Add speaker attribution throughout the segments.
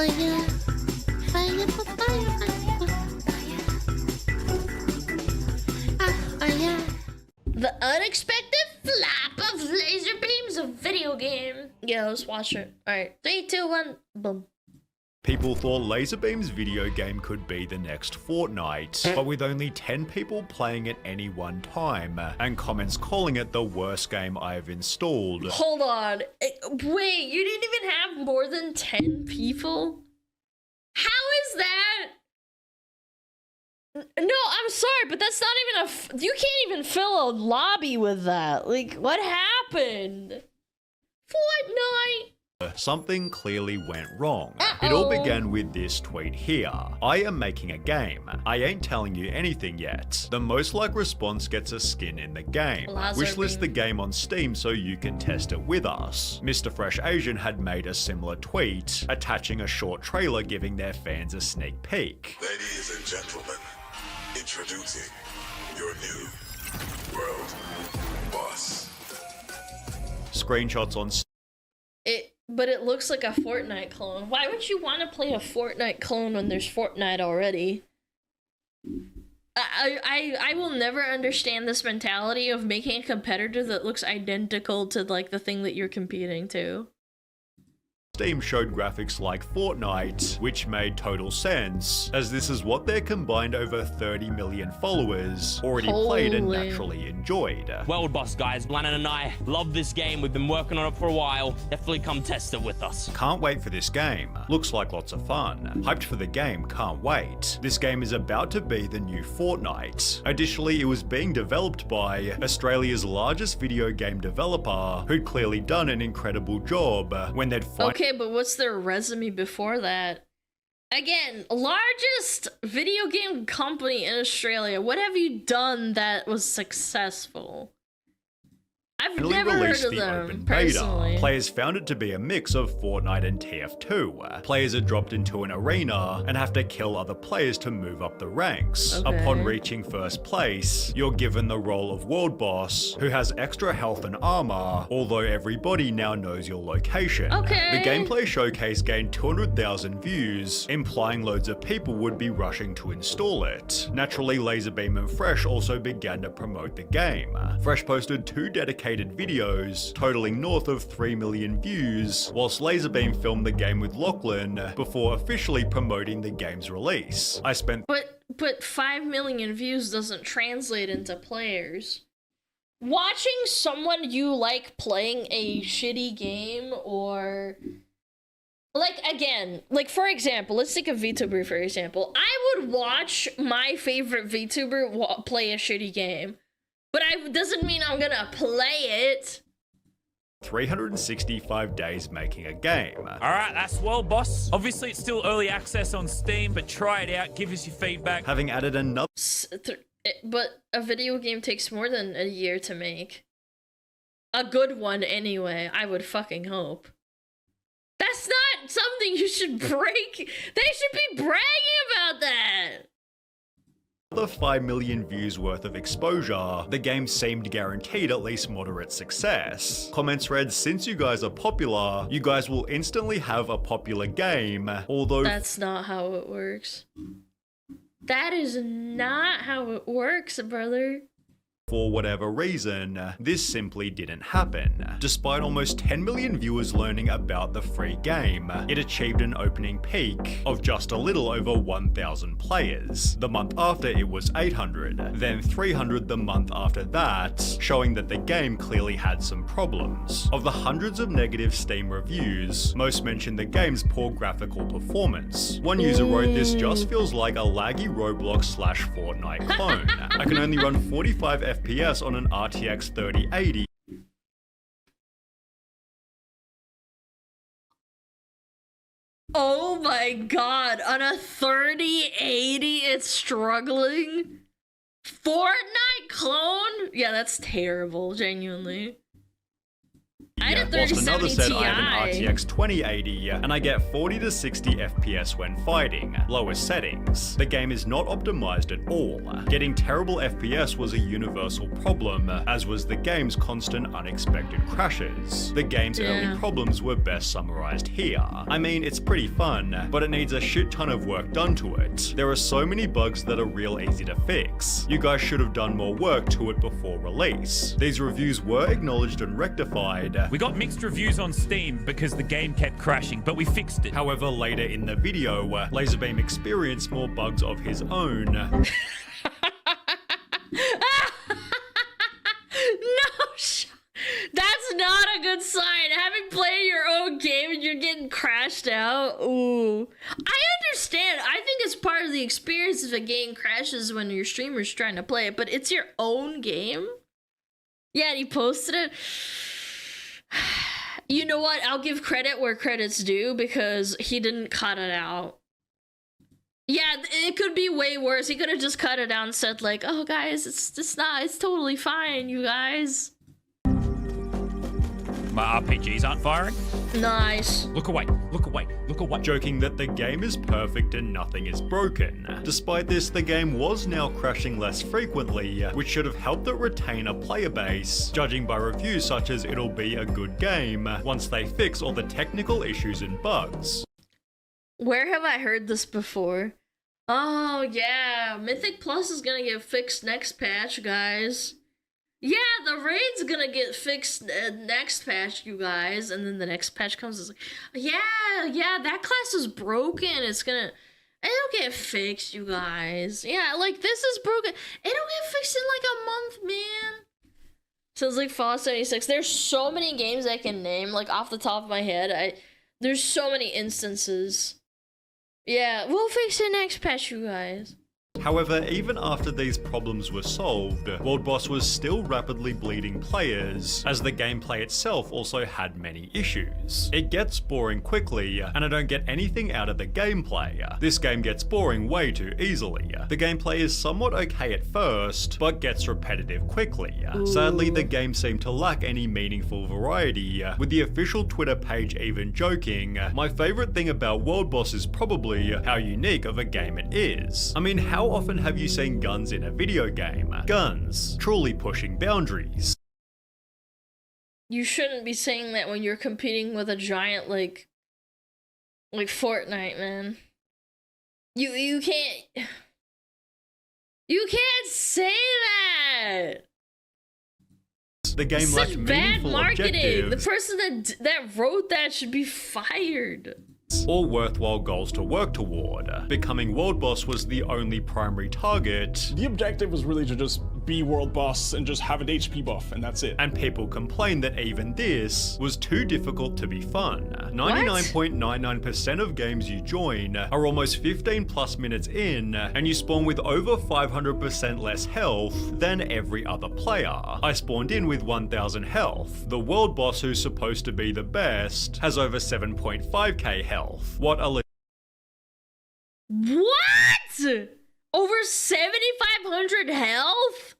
Speaker 1: fire, fire, fire, fire. The unexpected flap of Lazarbeam's a video game. Yeah, let's watch it. Alright, 3, 2, 1, boom.
Speaker 2: People thought Lazarbeam's video game could be the next Fortnite, but with only 10 people playing at any one time, and comments calling it the worst game I've installed.
Speaker 1: Hold on. Wait, you didn't even have more than 10 people? How is that? No, I'm sorry, but that's not even you can't even fill a lobby with that. Like, what happened? Fortnite.
Speaker 2: Something clearly went wrong. It all began with this tweet here. I am making a game. I ain't telling you anything yet. The most liked response gets a skin in the game. Wishlist the game on Steam so you can test it with us. Mr. Fresh Asian had made a similar tweet, attaching a short trailer giving their fans a sneak peek.
Speaker 3: Ladies and gentlemen, introducing your new world boss.
Speaker 2: Screenshots on
Speaker 1: But it looks like a Fortnite clone. Why would you want to play a Fortnite clone when there's Fortnite already? I will never understand this mentality of making a competitor that looks identical to like the thing that you're competing to.
Speaker 2: Steam showed graphics like Fortnite, which made total sense, as this is what their combined over 30 million followers already played and naturally enjoyed.
Speaker 4: World boss guys, Blannon and I love this game. We've been working on it for a while. Definitely come test it with us.
Speaker 2: Can't wait for this game. Looks like lots of fun. Hyped for the game, can't wait. This game is about to be the new Fortnite. Additionally, it was being developed by Australia's largest video game developer, who'd clearly done an incredible job when they'd
Speaker 1: Okay, but what's their resume before that? Again, largest video game company in Australia. What have you done that was successful? I've never heard of them, personally.
Speaker 2: Players found it to be a mix of Fortnite and TF2. Players are dropped into an arena and have to kill other players to move up the ranks.
Speaker 1: Okay.
Speaker 2: Upon reaching first place, you're given the role of World Boss, who has extra health and armor, although everybody now knows your location.
Speaker 1: Okay.
Speaker 2: The gameplay showcase gained 200,000 views, implying loads of people would be rushing to install it. Naturally, Lazarbeam and Fresh also began to promote the game. Fresh posted 2 dedicated videos, totaling north of 3 million views, whilst Lazarbeam filmed the game with Lachlan before officially promoting the game's release.
Speaker 1: But 5 million views doesn't translate into players. Watching someone you like playing a shitty game, or like, again, like, for example, let's take a VTuber for example. I would watch my favorite VTuber play a shitty game, but it doesn't mean I'm gonna play it.
Speaker 2: 365 days making a game.
Speaker 5: Alright, that's well, boss. Obviously, it's still early access on Steam, but try it out, give us your feedback.
Speaker 2: Having added another...
Speaker 1: But a video game takes more than a year to make. A good one, anyway, I would fucking hope. That's not something you should break. They should be bragging about that.
Speaker 2: The 5 million views worth of exposure, the game seemed guaranteed at least moderate success. Comments read, since you guys are popular, you guys will instantly have a popular game, although...
Speaker 1: That's not how it works. That is not how it works, brother.
Speaker 2: For whatever reason, this simply didn't happen. Despite almost 10 million viewers learning about the free game, it achieved an opening peak of just a little over 1,000 players. The month after it was 800, then 300 the month after that, showing that the game clearly had some problems. Of the hundreds of negative Steam reviews, most mentioned the game's poor graphical performance. One user wrote, this just feels like a laggy Roblox/Fortnite clone. I can only run 45 FPS on an RTX 3080.
Speaker 1: Oh my god, on a 3080 it's struggling? Fortnite clone? Yeah, that's terrible, genuinely. I did
Speaker 2: Whilst another
Speaker 1: 3070
Speaker 2: said I have an
Speaker 1: Ti.
Speaker 2: RTX 2080 and I get 40 to 60 FPS when fighting, lowest settings. The game is not optimized at all. Getting terrible FPS was a universal problem, as was the game's constant unexpected crashes. The game's early problems were best summarized here. I mean, it's pretty fun, but it needs a shit ton of work done to it. There are so many bugs that are real easy to fix. You guys should have done more work to it before release. These reviews were acknowledged and rectified.
Speaker 5: We got mixed reviews on Steam because the game kept crashing, but we fixed it.
Speaker 2: However, later in the video, Lazarbeam experienced more bugs of his own.
Speaker 1: No, that's not a good sign. Having played your own game and you're getting crashed out. Ooh. I understand. I think it's part of the experience if a game crashes when your streamer's trying to play it, but it's your own game? Yeah, and he posted it. You know what? I'll give credit where credit's due because he didn't cut it out. Yeah, it could be way worse. He could have just cut it out and said like, "Oh guys, it's totally fine, you guys."
Speaker 5: My RPGs aren't firing.
Speaker 1: Nice.
Speaker 5: Look away, look away, look away.
Speaker 2: Joking that the game is perfect and nothing is broken. Despite this, the game was now crashing less frequently, which should have helped it retain a player base, judging by reviews such as it'll be a good game once they fix all the technical issues and bugs.
Speaker 1: Where have I heard this before? Oh yeah, Mythic Plus is gonna get fixed next patch, guys. Yeah, the raid's gonna get fixed next patch, you guys. And then the next patch comes, it's like, yeah, that class is broken. It'll get fixed, you guys. Yeah, like, this is broken. It'll get fixed in like a month, man. Sounds like Fallout 76. There's so many games I can name, like, off the top of my head. There's so many instances. Yeah, we'll fix it next patch, you guys.
Speaker 2: However, even after these problems were solved, World Boss was still rapidly bleeding players, as the gameplay itself also had many issues. It gets boring quickly, and I don't get anything out of the gameplay. This game gets boring way too easily. The gameplay is somewhat okay at first, but gets repetitive quickly. Sadly, the game seemed to lack any meaningful variety, with the official Twitter page even joking, "My favorite thing about World Boss is probably how unique of a game it is." I mean, how often have you seen guns in a video game? Guns, truly pushing boundaries.
Speaker 1: You shouldn't be saying that when you're competing with a giant like Fortnite, man. You can't say that.
Speaker 2: The game
Speaker 1: Such
Speaker 2: lacked
Speaker 1: bad
Speaker 2: meaningful
Speaker 1: marketing.
Speaker 2: objectives
Speaker 1: The person that wrote that should be fired.
Speaker 2: or worthwhile goals to work toward. Becoming World Boss was the only primary target,
Speaker 6: The objective was really to just be World Boss and just have an HP buff, and that's it.
Speaker 2: and people complained that even this was too difficult to be fun. 99.99% of games you join are almost 15 plus minutes in, and you spawn with over 500% less health than every other player. I spawned in with 1000 health. The World Boss, who's supposed to be the best, has over 7.5k health. What a
Speaker 1: What? Over 7,500 health?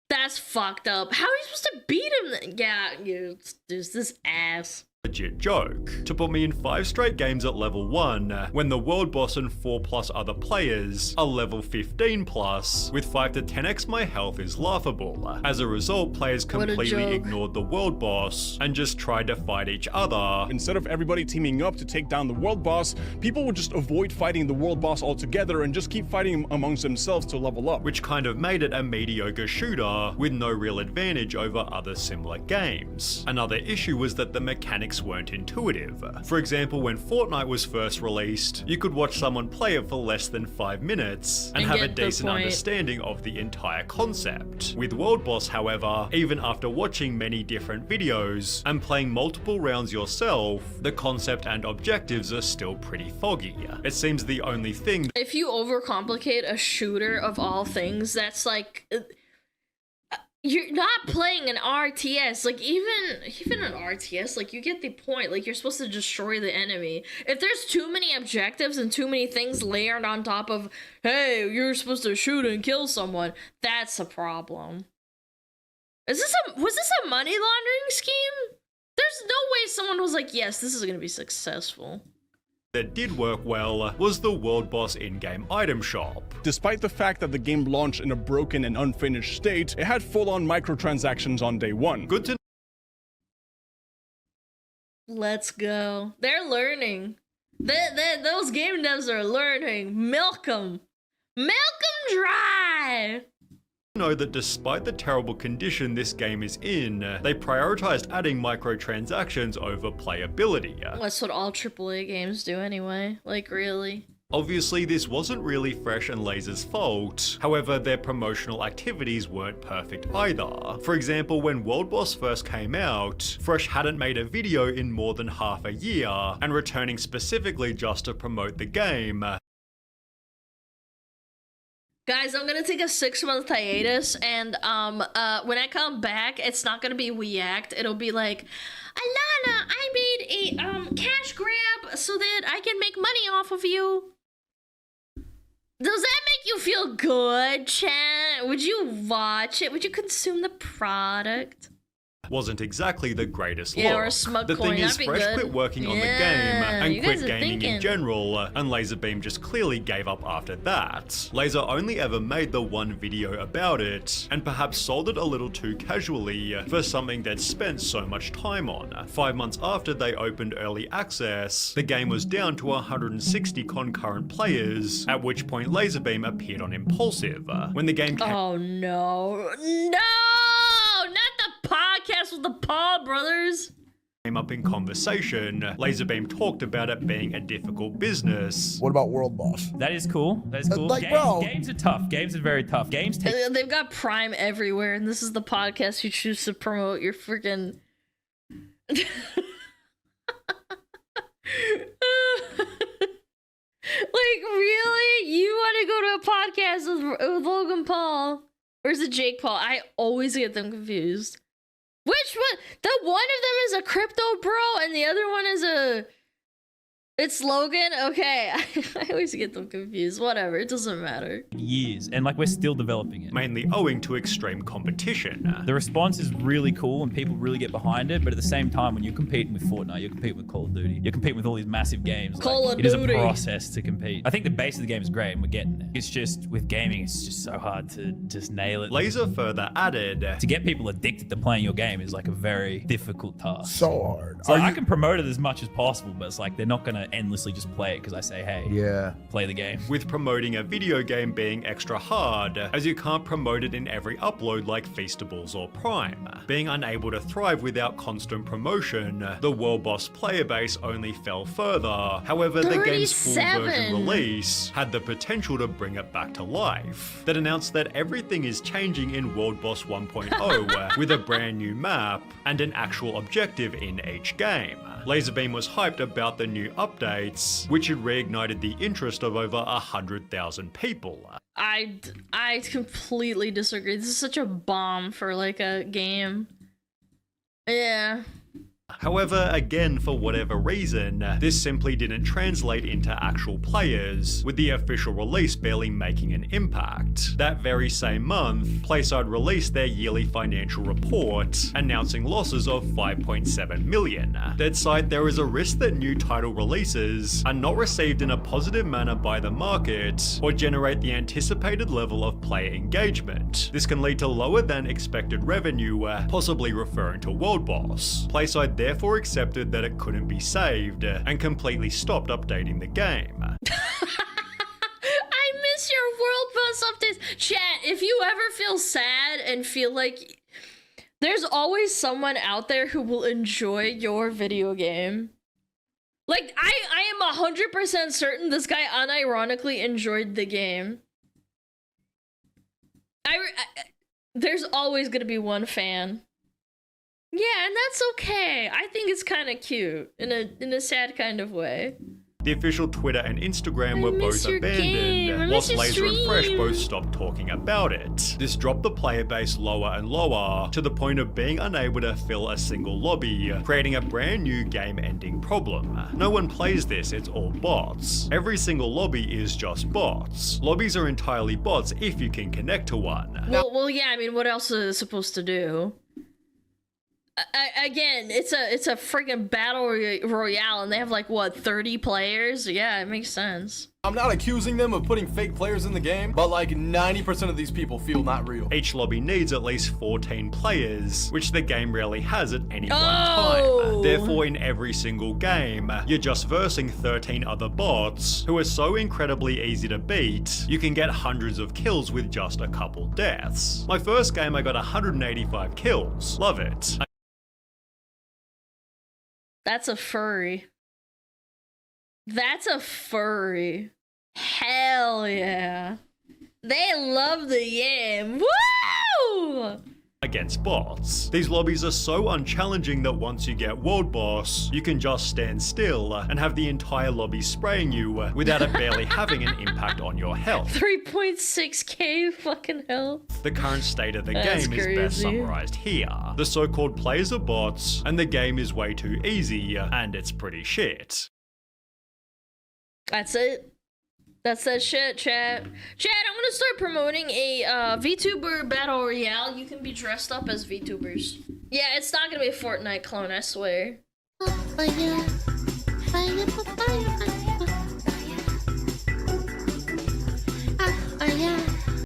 Speaker 1: That's fucked up. How are you supposed to beat him then? Yeah, there's this ass.
Speaker 2: legit joke. To put me in 5 straight games at level 1, when the World Boss and 4 plus other players are level 15 plus, with 5 to 10x my health is laughable. As a result, players
Speaker 1: a
Speaker 2: completely
Speaker 1: joke.
Speaker 2: ignored the World Boss and just tried to fight each other.
Speaker 6: Instead of everybody teaming up to take down the World Boss, people would just avoid fighting the World Boss altogether and just keep fighting amongst themselves to level up.
Speaker 2: Which kind of made it a mediocre shooter with no real advantage over other similar games. Another issue was that the mechanics weren't intuitive. For example, when Fortnite was first released, you could watch someone play it for less than 5 minutes and
Speaker 1: And
Speaker 2: have a
Speaker 1: get the
Speaker 2: decent
Speaker 1: point.
Speaker 2: understanding of the entire concept. With World Boss, however, even after watching many different videos and playing multiple rounds yourself, the concept and objectives are still pretty foggy. It seems the only thing
Speaker 1: If you overcomplicate a shooter of all things, that's like you're not playing an RTS. Like even an RTS, like you get the point. Like you're supposed to destroy the enemy. If there's too many objectives and too many things layered on top of, hey, you're supposed to shoot and kill someone, that's a problem. Was this a money laundering scheme? There's no way someone was like, yes, this is gonna be successful.
Speaker 2: That did work well was the World Boss in-game item shop.
Speaker 6: Despite the fact that the game launched in a broken and unfinished state, it had full-on microtransactions on day one.
Speaker 2: Good to
Speaker 1: Let's go. They're learning. Those game devs are learning. Milk 'em. Milk 'em dry.
Speaker 2: know that despite the terrible condition this game is in, they prioritized adding microtransactions over playability.
Speaker 1: That's what all AAA games do anyway. Like, really.
Speaker 2: Obviously, this wasn't really Fresh and Laser's fault, however their promotional activities weren't perfect either. For example, when World Boss first came out, Fresh hadn't made a video in more than half a year, and returning specifically just to promote the game.
Speaker 1: Guys, I'm gonna take a 6-month hiatus, and when I come back, it's not gonna be React. It'll be like, Alana, I made a cash grab so that I can make money off of you. Does that make you feel good, chat? Would you watch it? Would you consume the product?
Speaker 2: Wasn't exactly the greatest
Speaker 1: Yeah,
Speaker 2: look.
Speaker 1: or a smug
Speaker 2: The
Speaker 1: coin,
Speaker 2: thing is,
Speaker 1: that'd be
Speaker 2: Fresh
Speaker 1: good.
Speaker 2: quit working on the game
Speaker 1: Yeah,
Speaker 2: and
Speaker 1: you
Speaker 2: quit
Speaker 1: guys are
Speaker 2: gaming in
Speaker 1: thinking.
Speaker 2: general, and Lazarbeam just clearly gave up after that. Laser only ever made the one video about it, and perhaps sold it a little too casually for something they'd spent so much time on. 5 months after they opened early access, the game was down to 160 concurrent players, at which point Lazarbeam appeared on Impulsive. When the game came
Speaker 1: Oh no. No! Not the podcast with the Paul brothers.
Speaker 2: up in conversation, Lazarbeam talked about it being a difficult business.
Speaker 7: What about World Boss?
Speaker 5: That is cool. That is cool.
Speaker 7: Like, bro.
Speaker 5: Games are tough. Games are very tough. Games take
Speaker 1: They've got Prime everywhere, and this is the podcast you choose to promote your freaking. Like, really? You want to go to a podcast with Logan Paul? Or is it Jake Paul? I always get them confused. Which one? The one of them is a crypto bro, and the other one is a... It's Logan? Okay. I always get them confused. Whatever. It doesn't matter.
Speaker 5: years, and like we're still developing it.
Speaker 2: Mainly owing to extreme competition.
Speaker 5: The response is really cool and people really get behind it, but at the same time, when you're competing with Fortnite, you're competing with Call of Duty, you're competing with all these massive games.
Speaker 1: Call of
Speaker 5: It is a
Speaker 1: Duty.
Speaker 5: process to compete. I think the base of the game is great and we're getting there. It's just, with gaming, it's just so hard to just nail it.
Speaker 2: Laser further added,
Speaker 5: To get people addicted to playing your game is like a very difficult task.
Speaker 7: So hard.
Speaker 5: So I can promote it as much as possible, but it's like they're not gonna endlessly just play it because I say, hey,
Speaker 7: Yeah.
Speaker 5: play the game.
Speaker 2: with promoting a video game being extra hard, as you can't promote it in every upload like Feastables or Prime. Being unable to thrive without constant promotion, the World Boss player base only fell further. However, the game's full
Speaker 1: 37.
Speaker 2: version release had the potential to bring it back to life. That announced that everything is changing in World Boss 1.0 with a brand new map and an actual objective in each game. Lazarbeam was hyped about the new updates, which had reignited the interest of over 100,000 people.
Speaker 1: I completely disagree. This is such a bomb for like a game. Yeah.
Speaker 2: However, again, for whatever reason, this simply didn't translate into actual players, with the official release barely making an impact. That very same month, PlaySide released their yearly financial report, announcing losses of 5.7 million. That cite there is a risk that new title releases are not received in a positive manner by the market, or generate the anticipated level of player engagement. This can lead to lower than expected revenue, possibly referring to World Boss. PlaySide therefore accepted that it couldn't be saved, and completely stopped updating the game.
Speaker 1: I miss your World Boss updates. Chat, if you ever feel sad and feel like there's always someone out there who will enjoy your video game. Like, I am 100% certain this guy unironically enjoyed the game. There's always gonna be one fan. Yeah, and that's okay. I think it's kind of cute in a sad kind of way.
Speaker 2: The official Twitter and Instagram were
Speaker 1: miss
Speaker 2: both
Speaker 1: your game. I
Speaker 2: abandoned,
Speaker 1: miss
Speaker 2: whilst
Speaker 1: your
Speaker 2: Laser and Fresh
Speaker 1: stream.
Speaker 2: both stopped talking about it. This dropped the player base lower and lower, to the point of being unable to fill a single lobby, creating a brand new game-ending problem. No one plays this, it's all bots. Every single lobby is just bots. Lobbies are entirely bots if you can connect to one.
Speaker 1: Well, yeah. I mean, what else is it supposed to do? Again, it's a friggin' battle royale, and they have like what 30 players. Yeah, it makes sense.
Speaker 7: I'm not accusing them of putting fake players in the game, but like 90% of these people feel not real.
Speaker 2: Each lobby needs at least 14 players, which the game rarely has at any one
Speaker 1: Oh.
Speaker 2: time. Therefore, in every single game, you're just versing 13 other bots who are so incredibly easy to beat, you can get hundreds of kills with just a couple deaths. My first game, I got 185 kills. Love it.
Speaker 1: That's a furry. That's a furry. Hell yeah. They love the game. Woo!
Speaker 2: Against bots. These lobbies are so unchallenging that once you get World Boss, you can just stand still and have the entire lobby spraying you without it barely having an impact on your health.
Speaker 1: 3.6k fucking hell.
Speaker 2: The current state of the
Speaker 1: That's
Speaker 2: game is best
Speaker 1: crazy.
Speaker 2: summarized here. The so-called players are bots, and the game is way too easy, and it's pretty shit.
Speaker 1: That's it. That's that shit, chat. Chat, I'm gonna start promoting a VTuber battle royale. You can be dressed up as VTubers. Yeah, it's not gonna be a Fortnite clone, I swear.
Speaker 8: Fire, fire, fire, fire.